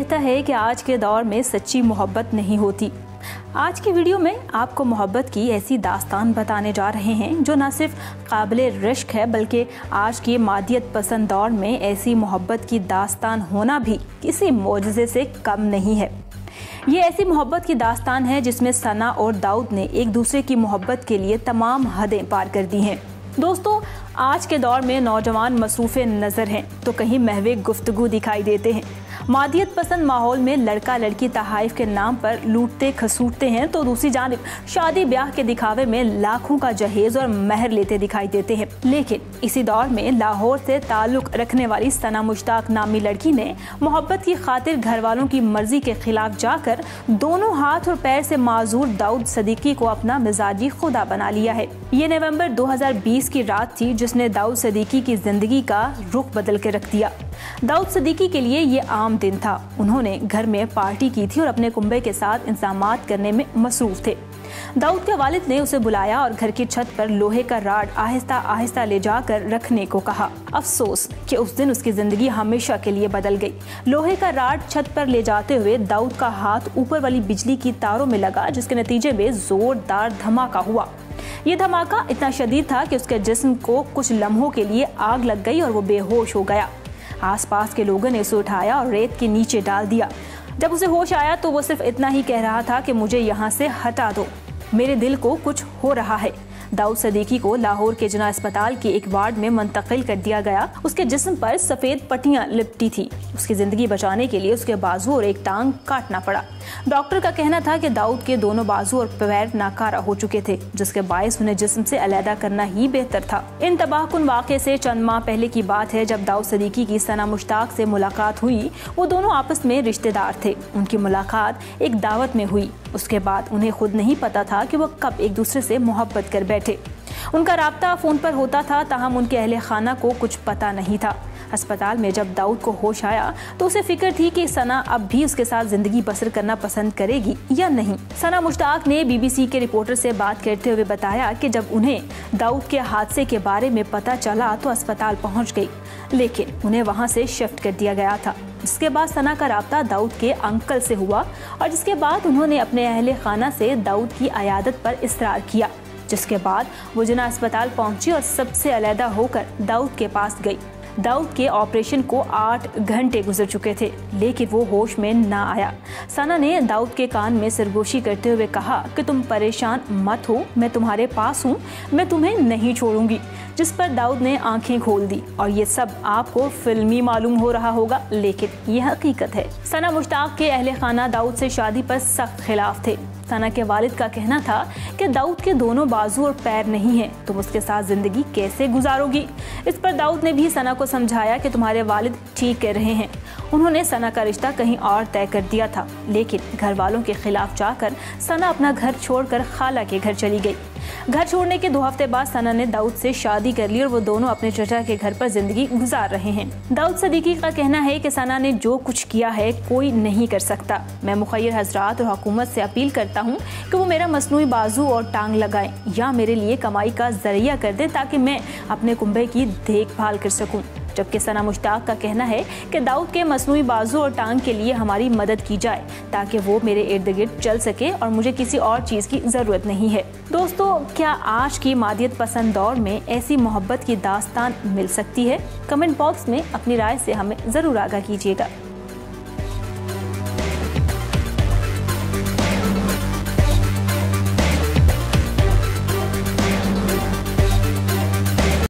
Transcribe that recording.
कहता है कि आज के दौर में सच्ची मोहब्बत नहीं होती। आज की वीडियो में आपको मोहब्बत की ऐसी दास्तान बताने जा रहे हैं जो न सिर्फ काबिले रिश्क है बल्कि आज के मादियत पसंद दौर में ऐसी मोहब्बत की दास्तान होना भी किसी मौजज़े से कम नहीं है। ये ऐसी मोहब्बत की दास्तान है जिसमें सना और दाऊद ने एक दूसरे की मोहब्बत के लिए तमाम हदें पार कर दी हैं। दोस्तों, आज के दौर में नौजवान मसरूफ़े नज़र हैं तो कहीं महवे गुफ्तगू दिखाई देते हैं। मादियत पसंद माहौल में लड़का लड़की तहाइफ के नाम पर लूटते खसूटते हैं तो दूसरी जानिब शादी ब्याह के दिखावे में लाखों का जहेज और महर लेते दिखाई देते हैं। लेकिन इसी दौर में लाहौर से ताल्लुक रखने वाली सना मुश्ताक नामी लड़की ने मोहब्बत की खातिर घर वालों की मर्जी के खिलाफ जाकर दोनों हाथ और पैर से माजूर दाऊद सदीकी को अपना मिजाजी खुदा बना लिया है। ये नवंबर 2020 की रात थी जिसने दाऊद सदीकी की जिंदगी का रुख बदल के रख दिया। दाऊद सदीकी के लिए ये आम दिन था। उन्होंने घर में पार्टी की थी और अपने कुंबे के साथ इंतजामात करने में मसरूफ थे। दाऊद के वालिद ने उसे बुलाया और घर की छत पर लोहे का राड आहिस्ता आहिस्ता ले जाकर रखने को कहा। अफसोस कि उस दिन उसकी जिंदगी हमेशा के लिए बदल गई। लोहे का राड छत पर ले जाते हुए दाऊद का हाथ ऊपर वाली बिजली की तारों में लगा जिसके नतीजे में जोरदार धमाका हुआ। ये धमाका इतना शदीद था कि उसके जिस्म को कुछ लम्हों के लिए आग लग गई और वो बेहोश हो गया। आसपास के लोगों ने उसे उठाया और रेत के नीचे डाल दिया। जब उसे होश आया तो वो सिर्फ इतना ही कह रहा था कि मुझे यहाँ से हटा दो, मेरे दिल को कुछ हो रहा है। दाऊद सदीकी को लाहौर के जिना अस्पताल के एक वार्ड में मुंतकिल कर दिया गया। उसके जिस्म पर सफ़ेद पट्टियां लिपटी थी। उसकी ज़िंदगी बचाने के लिए उसके बाजू और एक टांग काटना पड़ा। डॉक्टर का कहना था कि दाऊद के दोनों बाजू और पैर नाकारा हो चुके थे जिसके बायस उन्हें जिस्म से अलहदा करना ही बेहतर था। इन तबाहकुन वाक़े से चंद माह पहले की बात है जब दाऊद सदीकी की सना मुश्ताक से मुलाकात हुई। वो दोनों आपस में रिश्तेदार थे। उनकी मुलाकात एक दावत में हुई। उसके बाद उन्हें खुद नहीं पता था कि वो कब एक दूसरे से मोहब्बत कर बैठे। उनका राब्ता फ़ोन पर होता था ताहम उनके अहले खाना को कुछ पता नहीं था। अस्पताल में जब दाऊद को होश आया तो उसे फिक्र थी कि सना अब भी उसके साथ ज़िंदगी बसर करना पसंद करेगी या नहीं। सना मुश्ताक ने BBC के रिपोर्टर से बात करते हुए बताया कि जब उन्हें दाऊद के हादसे के बारे में पता चला तो अस्पताल पहुंच गई, लेकिन उन्हें वहां से शिफ्ट कर दिया गया था। जिसके बाद सना का राब्ता दाऊद के अंकल से हुआ और जिसके बाद उन्होंने अपने अहले खाना से दाऊद की अयादत पर इसरार किया। जिसके बाद वो जिना अस्पताल पहुंची और सबसे अलहदा होकर दाऊद के पास गई। दाऊद के ऑपरेशन को 8 घंटे गुजर चुके थे लेकिन वो होश में ना आया। सना ने दाऊद के कान में सरगोशी करते हुए कहा कि तुम परेशान मत हो, मैं तुम्हारे पास हूँ, मैं तुम्हें नहीं छोड़ूंगी। जिस पर दाऊद ने आंखें खोल दी। और ये सब आपको फिल्मी मालूम हो रहा होगा लेकिन ये हकीकत है। सना मुश्ताक के अहले खाना दाऊद से शादी पर सख्त खिलाफ थे। सना के वालिद का कहना था कि दाऊद के दोनों बाजू और पैर नहीं हैं, तुम उसके साथ जिंदगी कैसे गुजारोगी। इस पर दाऊद ने भी सना को समझाया कि तुम्हारे वालिद ठीक कह रहे हैं। उन्होंने सना का रिश्ता कहीं और तय कर दिया था लेकिन घर वालों के खिलाफ जाकर सना अपना घर छोड़कर खाला के घर चली गई। घर छोड़ने के 2 हफ्ते बाद सना ने दाऊद से शादी कर ली और वो दोनों अपने चचा के घर पर जिंदगी गुजार रहे हैं। दाऊद सदीकी का कहना है कि सना ने जो कुछ किया है कोई नहीं कर सकता। मैं मुखय्यर हजरात और हुकूमत से अपील करता हूँ कि वो मेरा मसनूई बाजू और टांग लगाएं या मेरे लिए कमाई का जरिया कर दें ताकि मैं अपने कुंबे की देखभाल कर सकूँ। जबकि सना मुश्ताक का कहना है कि दाऊद के मसनूई बाजू और टांग के लिए हमारी मदद की जाए ताकि वो मेरे इर्द गिर्द चल सके और मुझे किसी और चीज़ की ज़रूरत नहीं है। दोस्तों, क्या आज की मादियत पसंद दौर में ऐसी मोहब्बत की दास्तान मिल सकती है? कमेंट बॉक्स में अपनी राय से हमें ज़रूर आगाह कीजिएगा।